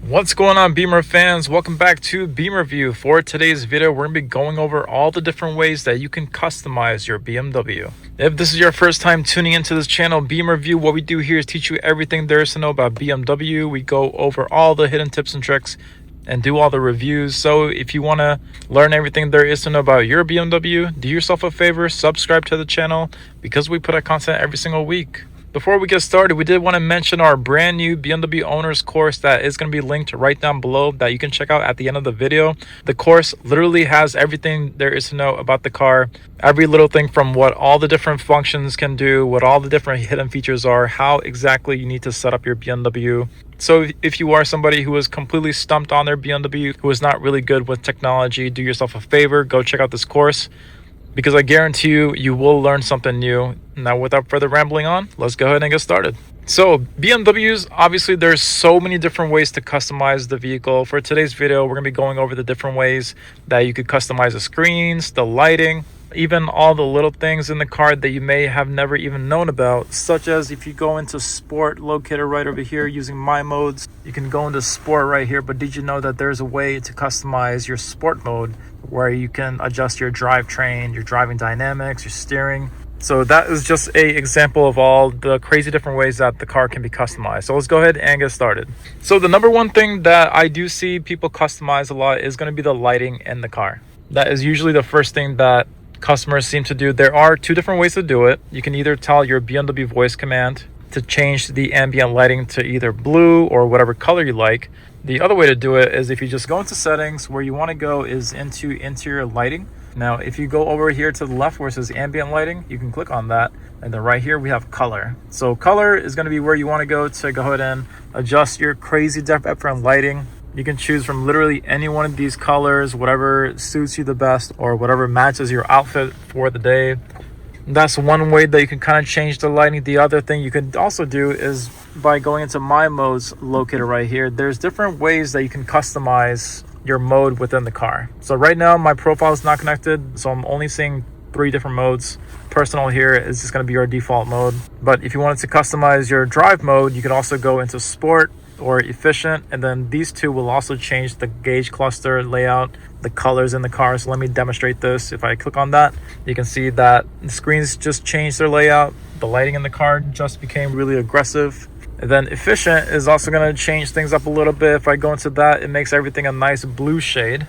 What's going on, Beamer fans? Welcome back to Beamer View. For today's video, we're going to be going over all the different ways that you can customize your BMW. If this is your first time tuning into this channel, Beamer View, what we do here is teach you everything there is to know about BMW. We go over all the hidden tips and tricks and do all the reviews. So if you want to learn everything there is to know about your BMW, do yourself a favor, subscribe to the channel because we put out content every single week. Before we get started, we did want to mention our brand new BMW owners course that is going to be linked right down below that you can check out at the end of the video. The course literally has everything there is to know about the car, every little thing from what all the different functions can do, what all the different hidden features are, how exactly you need to set up your BMW. So if you are somebody who is completely stumped on their BMW, who is not really good with technology, do yourself a favor, go check out this course, because I guarantee you will learn something new. Now, without further rambling on, let's go ahead and get started. So BMWs, obviously there's so many different ways to customize the vehicle. For today's video, we're going to be going over the different ways that you could customize the screens, the lighting, even all the little things in the car that you may have never even known about, such as if you go into sport, located right over here using my modes, you can go into sport right here. But did you know that there's a way to customize your sport mode where you can adjust your drivetrain, your driving dynamics, your steering? So that is just an example of all the crazy different ways that the car can be customized. So let's go ahead and get started. So the number one thing that I do see people customize a lot is going to be the lighting in the car. That is usually the first thing that customers seem to do. There are two different ways to do it. You can either tell your BMW voice command to change the ambient lighting to either blue or whatever color you like. The other way to do it is if you just go into settings, where you want to go is into interior lighting. Now, if you go over here to the left where it says ambient lighting, you can click on that. And then right here we have color. So color is going to be where you want to go ahead and adjust your crazy different lighting. You can choose from literally any one of these colors, whatever suits you the best or whatever matches your outfit for the day. That's one way that you can kind of change the lighting. The other thing you can also do is by going into my modes located right here. There's different ways that you can customize your mode within the car. So right now my profile is not connected, so I'm only seeing 3 different modes. Personal here is just going to be your default mode. But if you wanted to customize your drive mode, you can also go into sport or efficient, and then these two will also change the gauge cluster layout, the colors in the car. So let me demonstrate this. If I click on that, you can see that the screens just changed their layout. The lighting in the car just became really aggressive. And then efficient is also going to change things up a little bit. If I go into that, it makes everything a nice blue shade,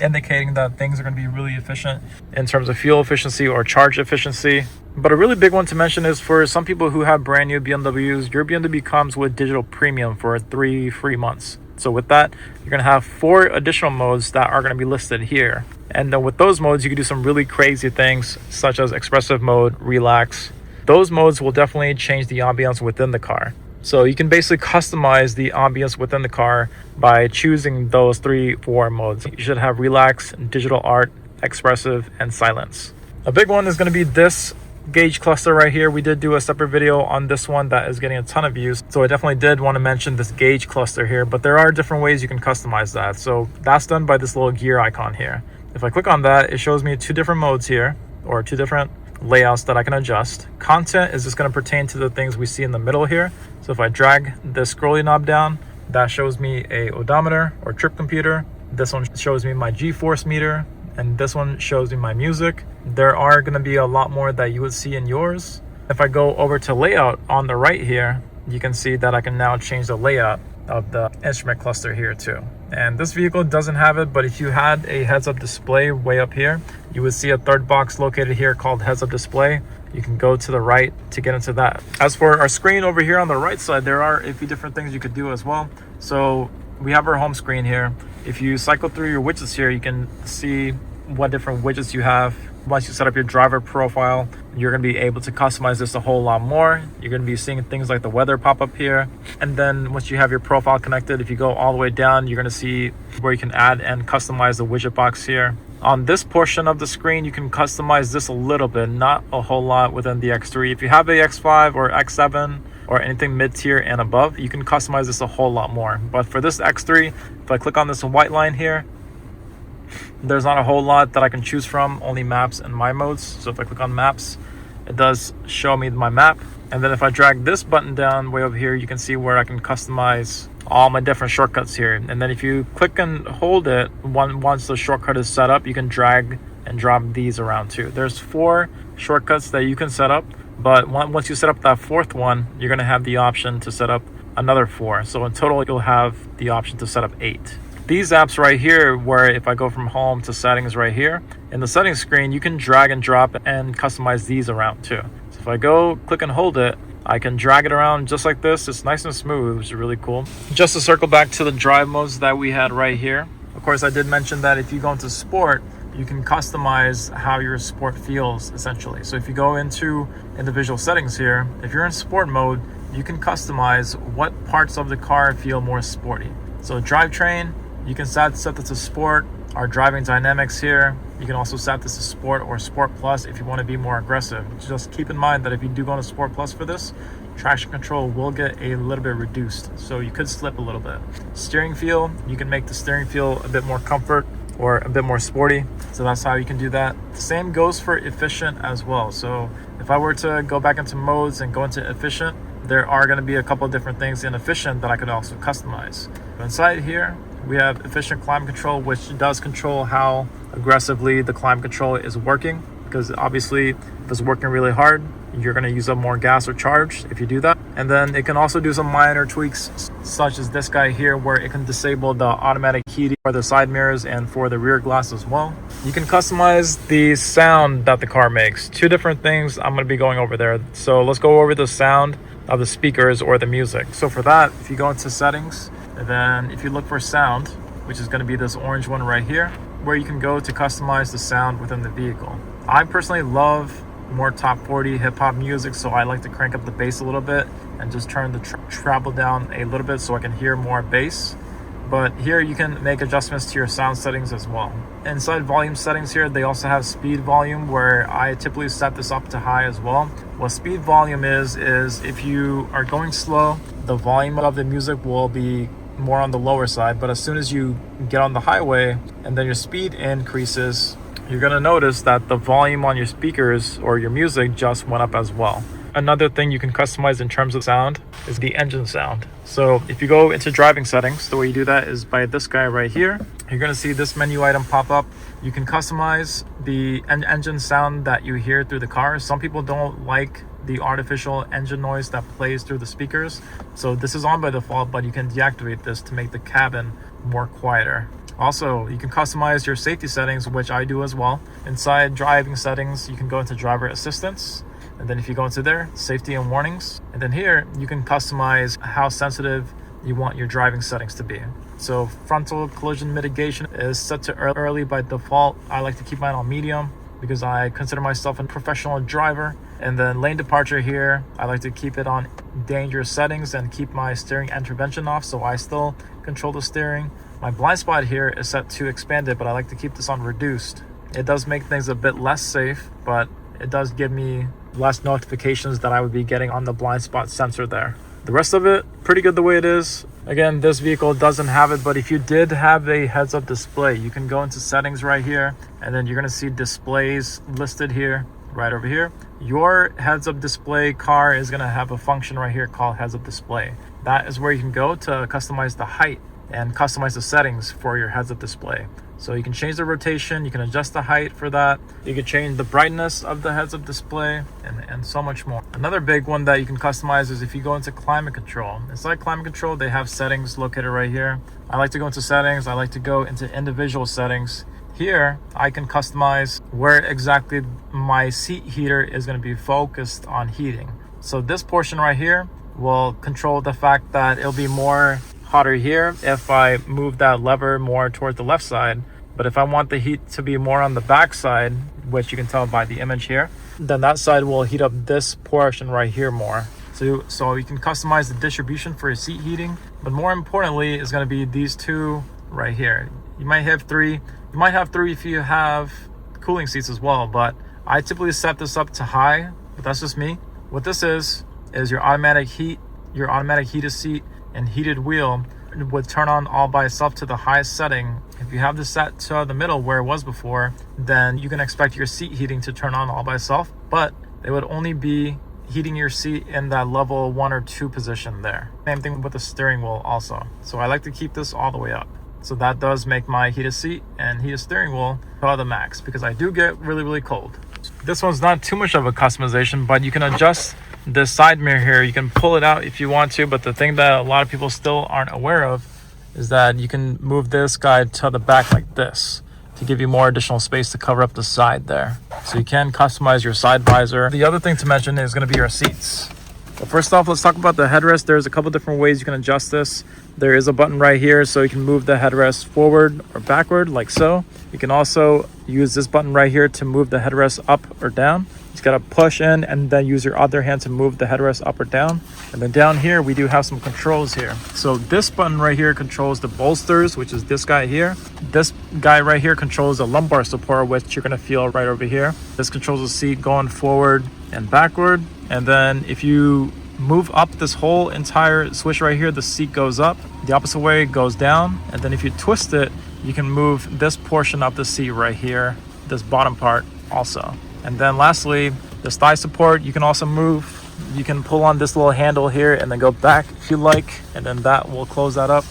indicating that things are going to be really efficient in terms of fuel efficiency or charge efficiency. But a really big one to mention is for some people who have brand new BMWs, your BMW comes with digital premium for 3 free months. So with that, you're going to have 4 additional modes that are going to be listed here. And then with those modes, you can do some really crazy things such as expressive mode, relax. Those modes will definitely change the ambiance within the car. So you can basically customize the ambience within the car by choosing those 3-4 modes. You should have relax, digital art, expressive, and silence. A big one is going to be this gauge cluster right here. We did do a separate video on this one that is getting a ton of views. So I definitely did want to mention this gauge cluster here, but there are different ways you can customize that. So that's done by this little gear icon here. If I click on that, it shows me 2 different modes here, or 2 different layouts that I can adjust. Content is just going to pertain to the things we see in the middle here. So if I drag the scrolling knob down, that shows me a odometer or trip computer. This one shows me my G-force meter, and this one shows me my music. There are going to be a lot more that you would see in yours. If I go over to layout on the right here, you can see that I can now change the layout of the instrument cluster here too. And this vehicle doesn't have it, but if you had a heads-up display way up here, you would see a 3rd box located here called heads-up display. You can go to the right to get into that. As for our screen over here on the right side, there are a few different things you could do as well. So we have our home screen here. If you cycle through your widgets here, you can see what different widgets you have. Once you set up your driver profile, you're going to be able to customize this a whole lot more. You're going to be seeing things like the weather pop up here. And then once you have your profile connected, if you go all the way down, you're going to see where you can add and customize the widget box here. On this portion of the screen, you can customize this a little bit, not a whole lot within the X3. If you have a X5 or X7 or anything mid-tier and above, you can customize this a whole lot more. But for this X3, if I click on this white line here, there's not a whole lot that I can choose from, only maps and my modes. So if I click on maps, it does show me my map. And then if I drag this button down way over here, you can see where I can customize all my different shortcuts here. And then if you click and hold it, once the shortcut is set up, you can drag and drop these around too. There's 4 shortcuts that you can set up, but once you set up that 4th one, you're going to have the option to set up another 4. So in total, you'll have the option to set up 8. These apps right here, where if I go from home to settings right here, in the settings screen, you can drag and drop and customize these around too. So if I go click and hold it, I can drag it around just like this. It's nice and smooth, which is really cool. Just to circle back to the drive modes that we had right here. Of course, I did mention that if you go into sport, you can customize how your sport feels essentially. So if you go into individual settings here, if you're in sport mode, you can customize what parts of the car feel more sporty. So drivetrain, you can set this to sport. Our driving dynamics here, you can also set this to sport or sport plus if you want to be more aggressive. Just keep in mind that if you do go to sport plus for this, traction control will get a little bit reduced, so you could slip a little bit. Steering feel, you can make the steering feel a bit more comfort or a bit more sporty, so that's how you can do that. The same goes for efficient as well. So if I were to go back into modes and go into efficient, there are going to be a couple of different things in efficient that I could also customize. Inside here, we have efficient climate control, which does control how aggressively the climate control is working, because obviously if it's working really hard, you're going to use up more gas or charge if you do that. And then it can also do some minor tweaks, such as this guy here, where it can disable the automatic heating for the side mirrors and for the rear glass as well. You can customize the sound that the car makes. 2 different things I'm going to be going over there. So let's go over the sound of the speakers or the music. So for that, if you go into settings, and then if you look for sound, which is going to be this orange one right here, where you can go to customize the sound within the vehicle. I personally love more top 40 hip-hop music, so I like to crank up the bass a little bit and just turn the treble down a little bit so I can hear more bass. But here you can make adjustments to your sound settings as well. Inside volume settings here, they also have speed volume, where I typically set this up to high as well. What speed volume is if you are going slow, the volume of the music will be more on the lower side, but as soon as you get on the highway and then your speed increases, you're going to notice that the volume on your speakers or your music just went up as well. Another thing you can customize in terms of sound is the engine sound. So if you go into driving settings, the way you do that is by this guy right here. You're going to see this menu item pop up. You can customize the engine sound that you hear through the car. Some people don't like the artificial engine noise that plays through the speakers, so this is on by default, but you can deactivate this to make the cabin more quieter. Also, you can customize your safety settings, which I do as well. Inside driving settings, you can go into driver assistance, and then if you go into there, safety and warnings, and then here you can customize how sensitive you want your driving settings to be. So frontal collision mitigation is set to early by default. I like to keep mine on medium because I consider myself a professional driver. And then lane departure here, I like to keep it on dangerous settings and keep my steering intervention off, so I still control the steering. My blind spot here is set to expanded, but I like to keep this on reduced. It does make things a bit less safe, but it does give me less notifications that I would be getting on the blind spot sensor there. The rest of it, pretty good the way it is. Again, this vehicle doesn't have it, but if you did have a heads-up display, you can go into settings right here, and then you're going to see displays listed here, right over here. Your heads-up display car is going to have a function right here called heads-up display. That is where you can go to customize the height and customize the settings for your heads-up display. So you can change the rotation, you can adjust the height for that, you can change the brightness of the heads-up display, and so much more. Another big one that you can customize is if you go into climate control. Inside climate control, they have settings located right here. I like to go into settings, I like to go into individual settings. Here, I can customize where exactly my seat heater is going to be focused on heating. So this portion right here will control the fact that it'll be more hotter here if I move that lever more towards the left side. But if I want the heat to be more on the back side, which you can tell by the image here, then that side will heat up this portion right here more. So you can customize the distribution for your seat heating, but more importantly is going to be these two right here. You might have three if you have cooling seats as well, but I typically set this up to high, but that's just me. What this is your automatic heated seat and heated wheel would turn on all by itself to the highest setting. If you have this set to the middle where it was before, then you can expect your seat heating to turn on all by itself, but it would only be heating your seat in that level 1 or 2 position there. Same thing with the steering wheel also. So I like to keep this all the way up. So that does make my heated seat and heated steering wheel to the max, because I do get really cold. This one's not too much of a customization, but you can adjust this side mirror here. You can pull it out if you want to, but the thing that a lot of people still aren't aware of is that you can move this guy to the back like this to give you more additional space to cover up the side there. So you can customize your side visor. The other thing to mention is going to be your seats. But first off, let's talk about the headrest. There's a couple different ways you can adjust this. There is a button right here, so you can move the headrest forward or backward like so. You can also use this button right here to move the headrest up or down. You just gotta push in and then use your other hand to move the headrest up or down. And then down here, we do have some controls here. So this button right here controls the bolsters, which is this guy here. This guy right here controls the lumbar support, which you're gonna feel right over here. This controls the seat going forward and backward. And then if you move up this whole entire switch right here, the seat goes up. The opposite way goes down. And then if you twist it, you can move this portion of the seat right here, this bottom part also. And then lastly, this thigh support, you can also move. You can pull on this little handle here and then go back if you like, and then that will close that up.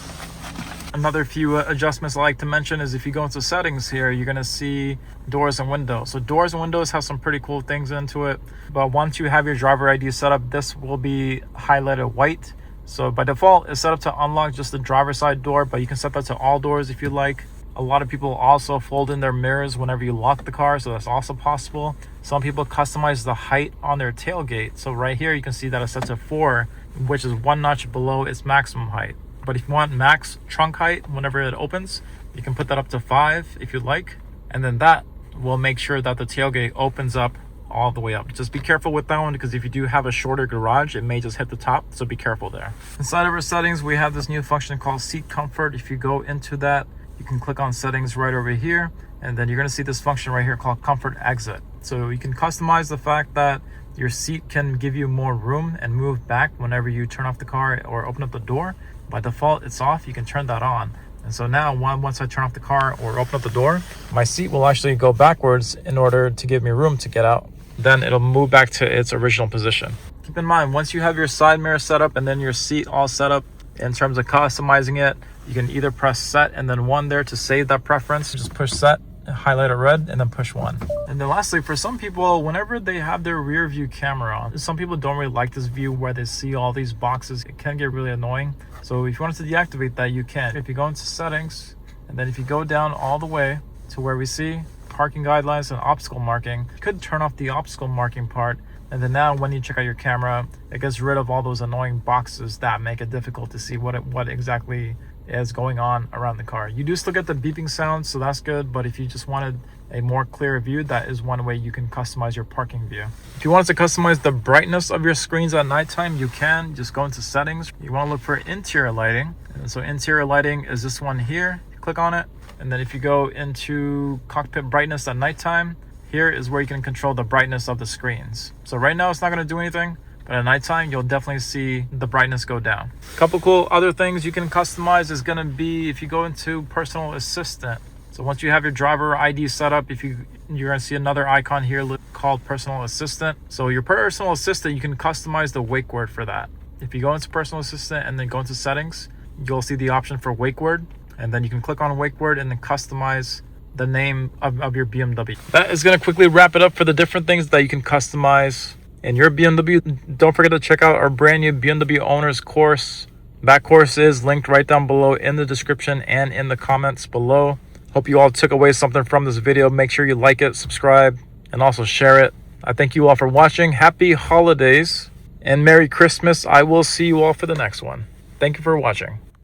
Another few adjustments I like to mention is if you go into settings here, you're going to see doors and windows. So doors and windows have some pretty cool things into it. But once you have your driver ID set up, this will be highlighted white. So by default, it's set up to unlock just the driver's side door, but you can set that to all doors if you like. A lot of people also fold in their mirrors whenever you lock the car, so that's also possible. Some people customize the height on their tailgate. So right here, you can see that it's set to 4, which is 1 notch below its maximum height. But if you want max trunk height whenever it opens, you can put that up to 5 if you like. And then that will make sure that the tailgate opens up all the way up. Just be careful with that one, because if you do have a shorter garage, it may just hit the top, so be careful there. Inside of our settings, we have this new function called seat comfort. If you go into that, you can click on settings right over here, and then you're going to see this function right here called comfort exit. So you can customize the fact that your seat can give you more room and move back whenever you turn off the car or open up the door. By default, it's off. You can turn that on. And so now once I turn off the car or open up the door, my seat will actually go backwards in order to give me room to get out. Then it'll move back to its original position. Keep in mind, once you have your side mirror set up and then your seat all set up, in terms of customizing it, you can either press set and then 1 there to save that preference. Just push set, highlight it red, and then push 1. And then lastly, for some people, whenever they have their rear view camera on, some people don't really like this view where they see all these boxes. It can get really annoying. So if you wanted to deactivate that, you can. If you go into settings, and then if you go down all the way to where we see parking guidelines and obstacle marking, you could turn off the obstacle marking part. And then now when you check out your camera, it gets rid of all those annoying boxes that make it difficult to see what exactly is going on around the car. You do still get the beeping sound, so that's good. But if you just wanted a more clear view, that is one way you can customize your parking view. If you wanted to customize the brightness of your screens at nighttime, you can. Just go into settings. You want to look for interior lighting. And so interior lighting is this one here. Click on it. And then if you go into cockpit brightness at nighttime, here is where you can control the brightness of the screens. So right now it's not going to do anything, but at nighttime you'll definitely see the brightness go down. A couple cool other things you can customize is going to be if you go into personal assistant. So once you have your driver ID set up, you're going to see another icon here called personal assistant. So your personal assistant, you can customize the wake word for that. If you go into personal assistant and then go into settings, you'll see the option for wake word, and then you can click on wake word and then customize the name of your BMW. That is going to quickly wrap it up for the different things that you can customize in your BMW. Don't forget to check out our brand new BMW owners course. That course is linked right down below in the description and in the comments below. Hope you all took away something from this video. Make sure you like it, subscribe, and also share it. I thank you all for watching. Happy holidays and Merry Christmas. I will see you all for the next one. Thank you for watching.